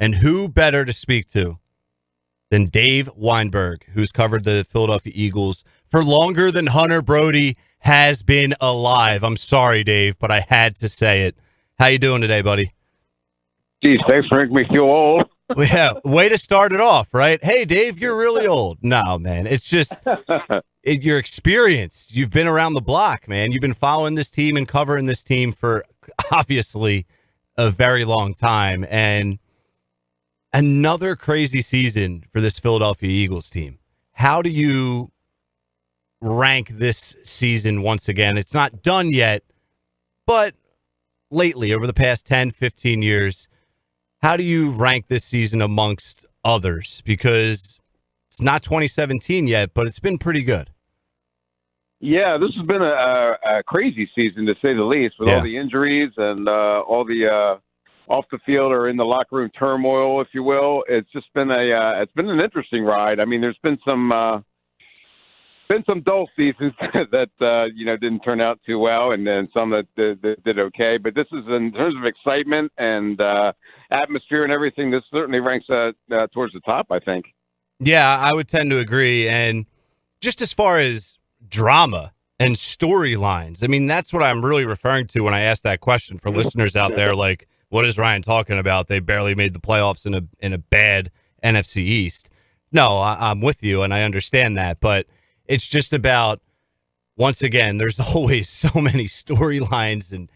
And who better to speak to than Dave Weinberg, who's covered the Philadelphia Eagles for longer than Hunter Brody has been alive. I'm sorry, Dave, but I had to say it. How you doing today, buddy? Geez, thanks for making me feel old. Well, yeah, way to start it off, right? Hey, Dave, you're really old. No, man, it's just you're experienced. You've been around the block, man. You've been following this team and covering this team for obviously a very long time. And another crazy season for this Philadelphia Eagles team. How do you rank this season once again? It's not done yet, but lately, over the past 10, 15 years, how do you rank this season amongst others? Because it's not 2017 yet, but it's been pretty good. Yeah, this has been a crazy season, to say the least, with all the injuries and all the off the field or in the locker room turmoil, if you will. It's just been it's been an interesting ride. I mean, there's been some dull seasons that didn't turn out too well, and then some that did okay. But this is, in terms of excitement and atmosphere and everything, this certainly ranks towards the top, I think. Yeah, I would tend to agree. And just as far as drama and storylines, I mean, that's what I'm really referring to when I ask that question for listeners out there. Like, what is Ryan talking about? They barely made the playoffs in a bad NFC East. No, I'm with you, and I understand that, but it's just about, once again, there's always so many storylines and,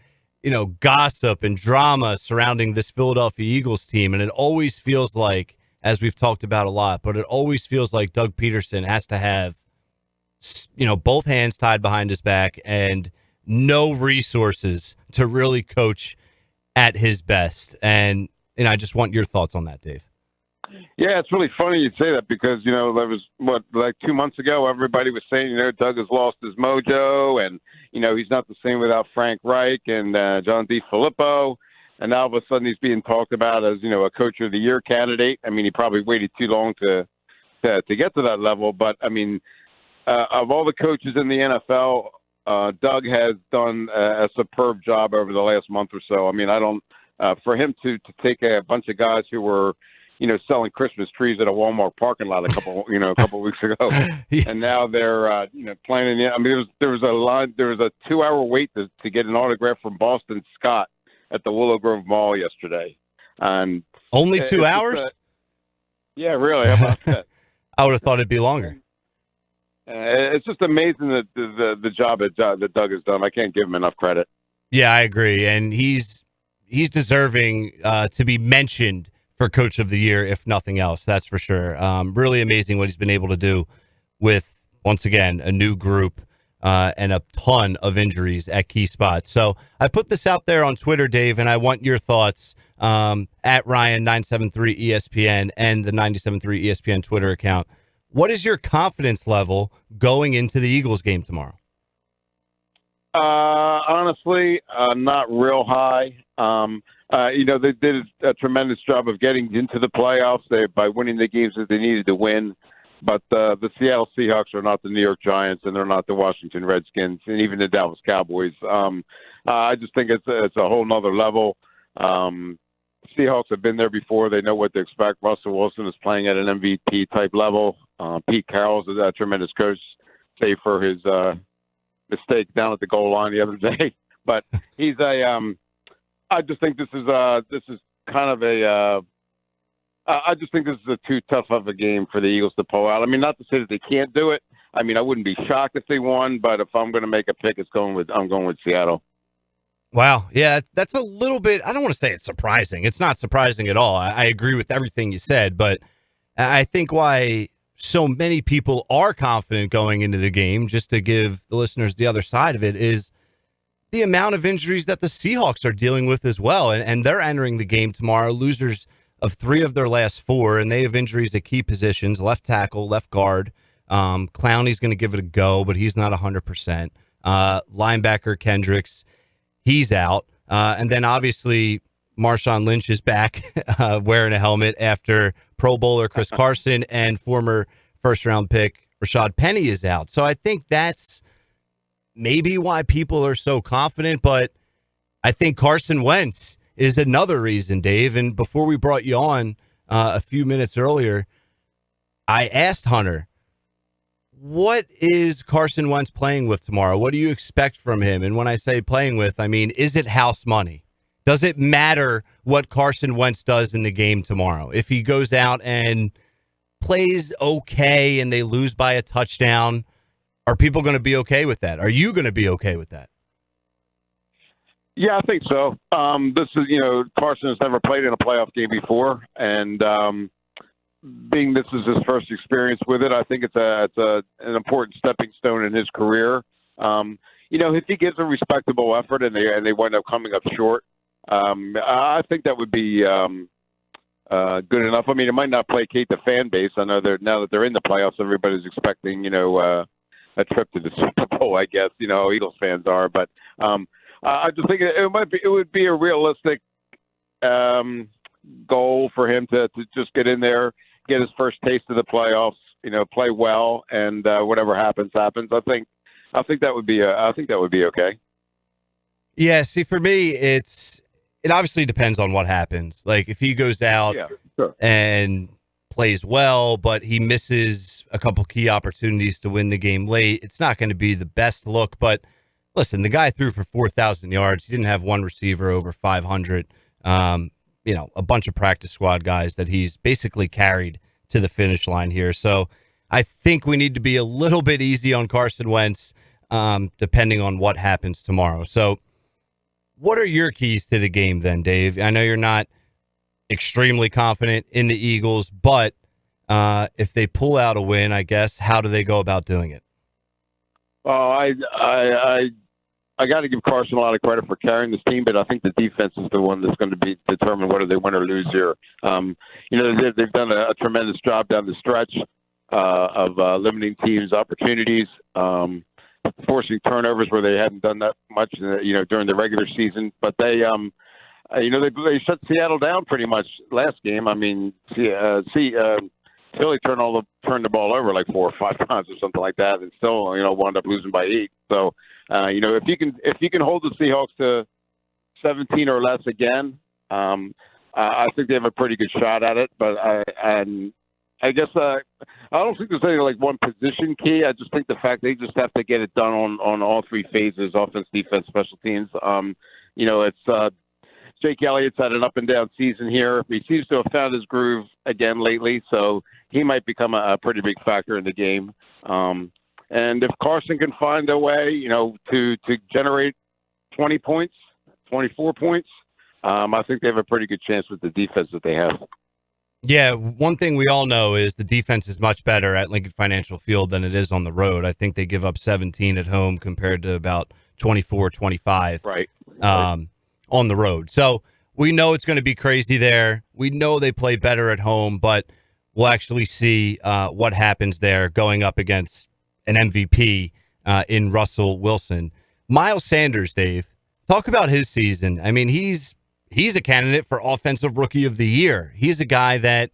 gossip and drama surrounding this Philadelphia Eagles team. And it always feels like, as we've talked about a lot, but it always feels like Doug Peterson has to have, both hands tied behind his back and no resources to really coach at his best. And I just want your thoughts on that, Dave. Yeah, it's really funny you'd say that because, there was, 2 months ago, everybody was saying, Doug has lost his mojo and, he's not the same without Frank Reich and John DeFilippo. And now all of a sudden he's being talked about as, a Coach of the Year candidate. I mean, he probably waited too long to get to that level. But, I mean, of all the coaches in the NFL, Doug has done a superb job over the last month or so. I mean, for him to take a bunch of guys who were, selling Christmas trees at a Walmart parking lot a couple weeks ago, and now they're, planning. I mean, there was a 2-hour wait to get an autograph from Boston Scott at the Willow Grove Mall yesterday, and only 2 hours. Yeah, really. How about that? I would have thought it'd be longer. It's just amazing that the job that Doug has done. I can't give him enough credit. Yeah, I agree, and he's deserving to be mentioned for Coach of the Year, if nothing else. That's for sure. Really amazing what he's been able to do with, once again, a new group and a ton of injuries at key spots. So I put this out there on Twitter, Dave, and I want your thoughts at Ryan973ESPN and the 973 ESPN Twitter account. What is your confidence level going into the Eagles game tomorrow? Honestly, not real high. They did a tremendous job of getting into the playoffs by winning the games that they needed to win. But the Seattle Seahawks are not the New York Giants, and they're not the Washington Redskins, and even the Dallas Cowboys. I just think it's a whole nother level. Seahawks have been there before. They know what to expect. Russell Wilson is playing at an MVP type level. Pete Carroll's a tremendous coach, save for his mistake down at the goal line the other day. But he's I just think this is kind of I just think this is too tough of a game for the Eagles to pull out. I mean, not to say that they can't do it. I mean, I wouldn't be shocked if they won, but if I'm going to make a pick, I'm going with Seattle. Wow. Yeah, that's a little bit, I don't want to say it's surprising. It's not surprising at all. I agree with everything you said, but I think why so many people are confident going into the game, just to give the listeners the other side of it, is the amount of injuries that the Seahawks are dealing with as well. And they're entering the game tomorrow, losers of 3 of their last 4, and they have injuries at key positions, left tackle, left guard. Clowney's going to give it a go, but he's not 100%. Linebacker Kendricks, he's out. And then obviously Marshawn Lynch is back wearing a helmet after Pro Bowler Chris Carson and former first-round pick Rashad Penny is out. So I think that's maybe why people are so confident, but I think Carson Wentz is another reason, Dave. And before we brought you on a few minutes earlier, I asked Hunter, what is Carson Wentz playing with tomorrow? What do you expect from him? And when I say playing with, I mean, is it house money? Does it matter what Carson Wentz does in the game tomorrow? If he goes out and plays okay and they lose by a touchdown, are people going to be okay with that? Are you going to be okay with that? Yeah, I think so. This is, Carson has never played in a playoff game before, and being this is his first experience with it, I think it's an important stepping stone in his career. If he gives a respectable effort and they wind up coming up short, I think that would be good enough. I mean, it might not placate the fan base. I know now that they're in the playoffs, everybody's expecting, a trip to the Super Bowl, I guess, Eagles fans are. But I just think it would be a realistic goal for him to just get in there, get his first taste of the playoffs, play well, and whatever happens. I think that would be okay. Yeah, see, for me, it obviously depends on what happens. Like if he goes out and plays well, but he misses a couple key opportunities to win the game late, it's not going to be the best look. But listen, the guy threw for 4,000 yards. He didn't have one receiver over 500. A bunch of practice squad guys that he's basically carried to the finish line here. So I think we need to be a little bit easy on Carson Wentz, depending on what happens tomorrow. So what are your keys to the game then, Dave? I know you're not extremely confident in the Eagles, but if they pull out a win, I guess, how do they go about doing it? Well, I got to give Carson a lot of credit for carrying this team, but I think the defense is the one that's going to determine whether they win or lose here. They've done a tremendous job down the stretch of limiting teams' opportunities, forcing turnovers where they hadn't done that much, during the regular season. But they shut Seattle down pretty much last game. I mean, Philly turned the ball over like 4 or 5 times or something like that, and still wound up losing by 8. So if you can hold the Seahawks to 17 or less again, I think they have a pretty good shot at it. But I guess I don't think there's any like one position key. I just think the fact they just have to get it done on all three phases: offense, defense, special teams. It's Jake Elliott's had an up and down season here. He seems to have found his groove again lately, so he might become a pretty big factor in the game. And if Carson can find a way, to generate 20 points, 24 points, I think they have a pretty good chance with the defense that they have. Yeah, one thing we all know is the defense is much better at Lincoln Financial Field than it is on the road. I think they give up 17 at home compared to about 24, 25 on the road. So we know it's going to be crazy there. We know they play better at home, but we'll actually see what happens there going up against an MVP in Russell Wilson. Myles Sanders, Dave, talk about his season. I mean, he's a candidate for Offensive Rookie of the Year. He's a guy that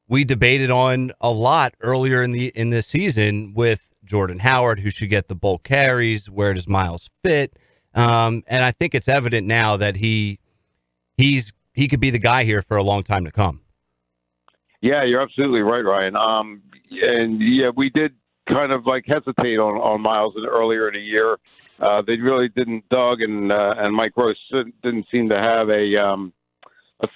we debated on a lot earlier in the season with Jordan Howard, who should get the bulk carries. Where does Myles fit? And I think it's evident now that he could be the guy here for a long time to come. Yeah, you're absolutely right, Ryan. We did kind of like hesitate on Myles earlier in the year. They really didn't. Doug and Mike Gross didn't seem to have a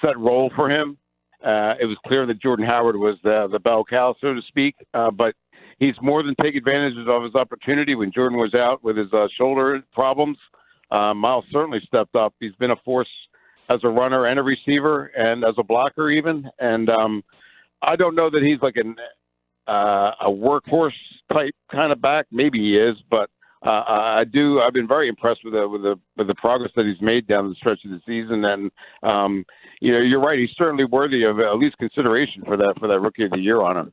set role for him. It was clear that Jordan Howard was the bell cow, so to speak. But he's more than taken advantage of his opportunity when Jordan was out with his shoulder problems. Myles certainly stepped up. He's been a force as a runner and a receiver and as a blocker even. And I don't know that he's like a workhorse type kind of back. Maybe he is, but I've been very impressed with the progress that he's made down the stretch of the season. And you're right. He's certainly worthy of at least consideration for that Rookie of the Year honor.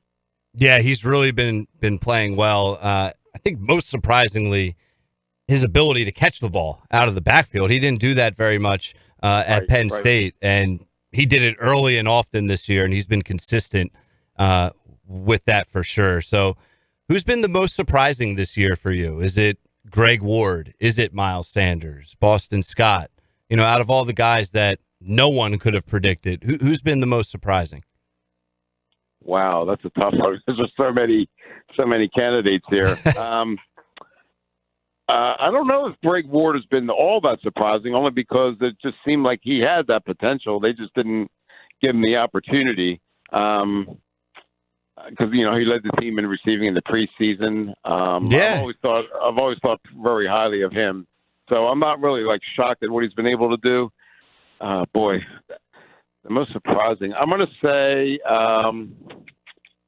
Yeah, he's really been playing well. I think most surprisingly, his ability to catch the ball out of the backfield. He didn't do that very much at Penn State, and he did it early and often this year, and he's been consistent with that for sure. So who's been the most surprising this year for you? Is it Greg Ward? Is it Myles Sanders, Boston Scott? Out of all the guys that no one could have predicted. Who's been the most surprising? Wow, that's a tough one. There's just so many candidates here. I don't know if Greg Ward has been all that surprising, only because it just seemed like he had that potential. They just didn't give him the opportunity. Because he led the team in receiving in the preseason. I've always thought very highly of him. So I'm not really shocked at what he's been able to do. Boy, the most surprising. I'm going to say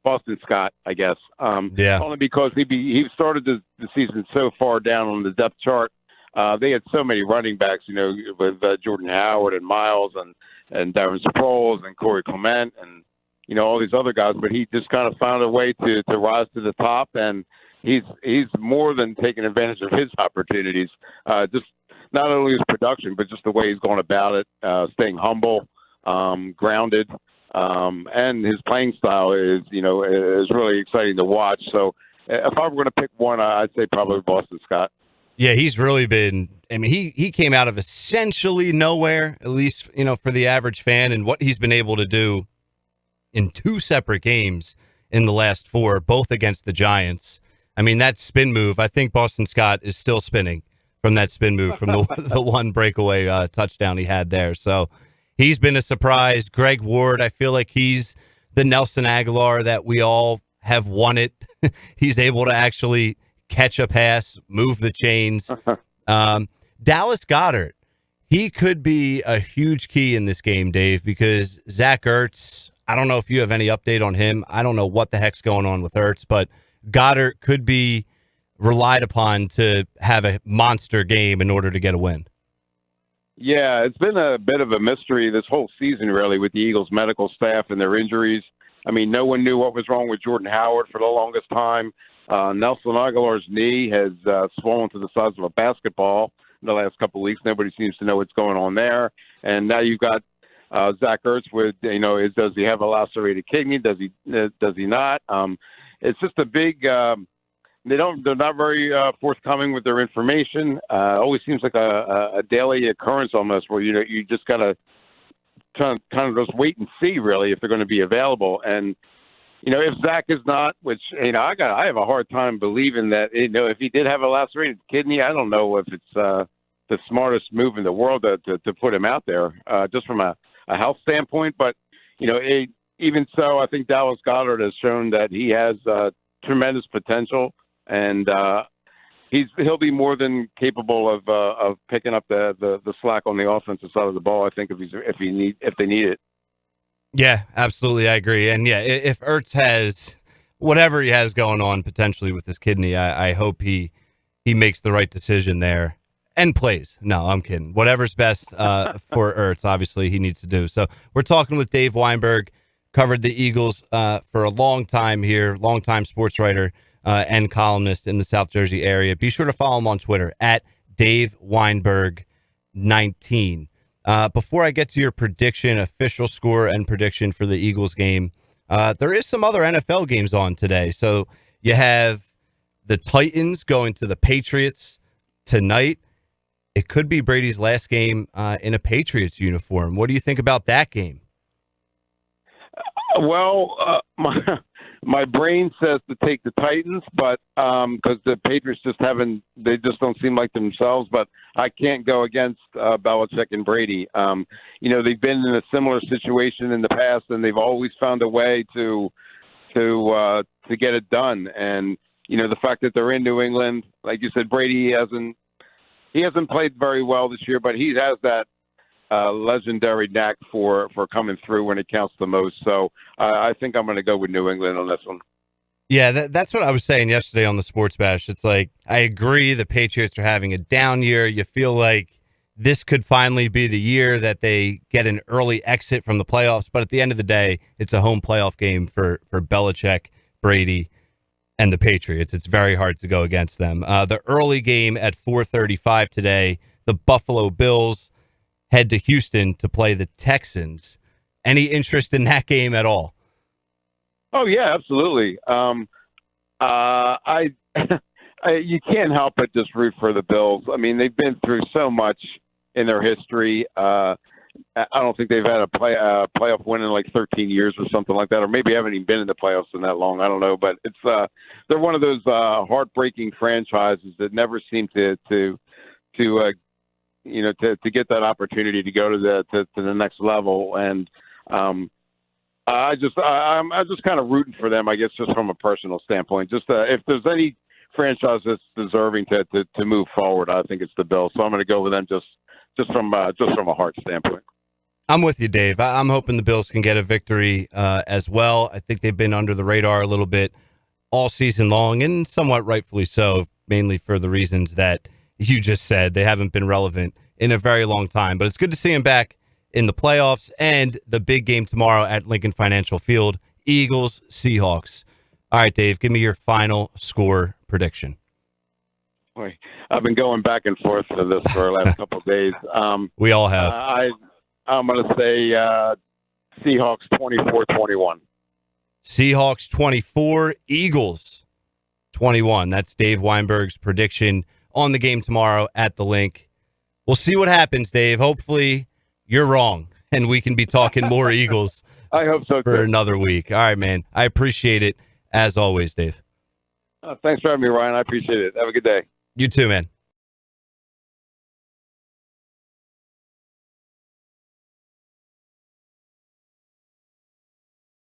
Boston Scott, I guess. Only because he started the season so far down on the depth chart. They had so many running backs, with Jordan Howard and Myles and Darren Sproles and Corey Clement and all these other guys. But he just kind of found a way to rise to the top, and he's more than taking advantage of his opportunities. Just not only his production, but just the way he's going about it, staying humble, grounded. And his playing style is really exciting to watch. So if I were going to pick one, I'd say probably Boston Scott. Yeah, he's really been – I mean, he came out of essentially nowhere, at least, for the average fan, and what he's been able to do in 2 separate games in the last 4, both against the Giants. I mean, that spin move, I think Boston Scott is still spinning from that spin move from the one breakaway touchdown he had there. So he's been a surprise. Greg Ward, I feel like he's the Nelson Aguilar that we all have wanted. He's able to actually catch a pass, move the chains. Dallas Goedert, he could be a huge key in this game, Dave, because Zach Ertz, I don't know if you have any update on him. I don't know what the heck's going on with Ertz, but Goddard could be relied upon to have a monster game in order to get a win. Yeah, it's been a bit of a mystery this whole season, really, with the Eagles medical staff and their injuries. I mean, no one knew what was wrong with Jordan Howard for the longest time. Nelson Aguilar's knee has swollen to the size of a basketball in the last couple of weeks. Nobody seems to know what's going on there. And now you've got Zach Ertz with, does he have a lacerated kidney? Does he not? It's just a big. They're not very forthcoming with their information. Always seems like a daily occurrence almost, where you just gotta kind of just wait and see really if they're going to be available. And if Zach is not, which I have a hard time believing that if he did have a lacerated kidney, I don't know if it's the smartest move in the world to put him out there just from a health standpoint. But even so, I think Dallas Goedert has shown that he has tremendous potential, and he'll be more than capable of picking up the slack on the offensive side of the ball. I think if they need it. Yeah, absolutely, I agree. And yeah, if Ertz has whatever he has going on potentially with his kidney, I hope he makes the right decision there and plays. No, I'm kidding. Whatever's best for Ertz, obviously he needs to do. So we're talking with Dave Weinberg, covered the Eagles for a long time here, longtime sports writer and columnist in the South Jersey area. Be sure to follow him on Twitter at Dave Weinberg 19. Before I get to your prediction, official score and prediction for the Eagles game, there is some other NFL games on today. So you have the Titans going to the Patriots tonight. It could be Brady's last game in a Patriots uniform. What do you think about that game? Well, my brain says to take the Titans, but because the Patriots they just don't seem like themselves. But I can't go against Belichick and Brady. They've been in a similar situation in the past, and they've always found a way to get it done. And the fact that they're in New England, like you said, Brady hasn't played very well this year, but he has that legendary knack for coming through when it counts the most. So I think I'm going to go with New England on this one. Yeah, that's what I was saying yesterday on the Sports Bash. It's like, I agree the Patriots are having a down year. You feel like this could finally be the year that they get an early exit from the playoffs. But at the end of the day, it's a home playoff game for Belichick, Brady, and the Patriots. It's very hard to go against them. The early game at 4:35 today, the Buffalo Bills head to Houston to play the Texans. Any interest in that game at all? Oh yeah, absolutely. You can't help but just root for the Bills. I mean, they've been through so much in their history. I don't think they've had a playoff win in like 13 years or something like that, or maybe haven't even been in the playoffs in that long. I don't know, but it's they're one of those heartbreaking franchises that never seem to get that opportunity to go to the next level. And I'm just kind of rooting for them, I guess, just from a personal standpoint. Just if there's any franchise that's deserving to move forward, I think it's the Bills. So I'm going to go with them just from a heart standpoint. I'm with you, Dave. I'm hoping the Bills can get a victory as well. I think they've been under the radar a little bit all season long, and somewhat rightfully so, mainly for the reasons that you just said. They haven't been relevant in a very long time, but it's good to see them back in the playoffs and the big game tomorrow at Lincoln Financial Field, Eagles Seahawks. All right, Dave, give me your final score prediction. Boy, I've been going back and forth for this for the last couple of days. We all have. I'm going to say Seahawks 24-21. Seahawks 24, Eagles 21. That's Dave Weinberg's prediction on the game tomorrow at the Link. We'll see what happens, Dave. Hopefully you're wrong, and we can be talking more Eagles I hope so, for too. another week. All right, man. I appreciate it, as always, Dave. Thanks for having me, Ryan. I appreciate it. Have a good day. You too, man.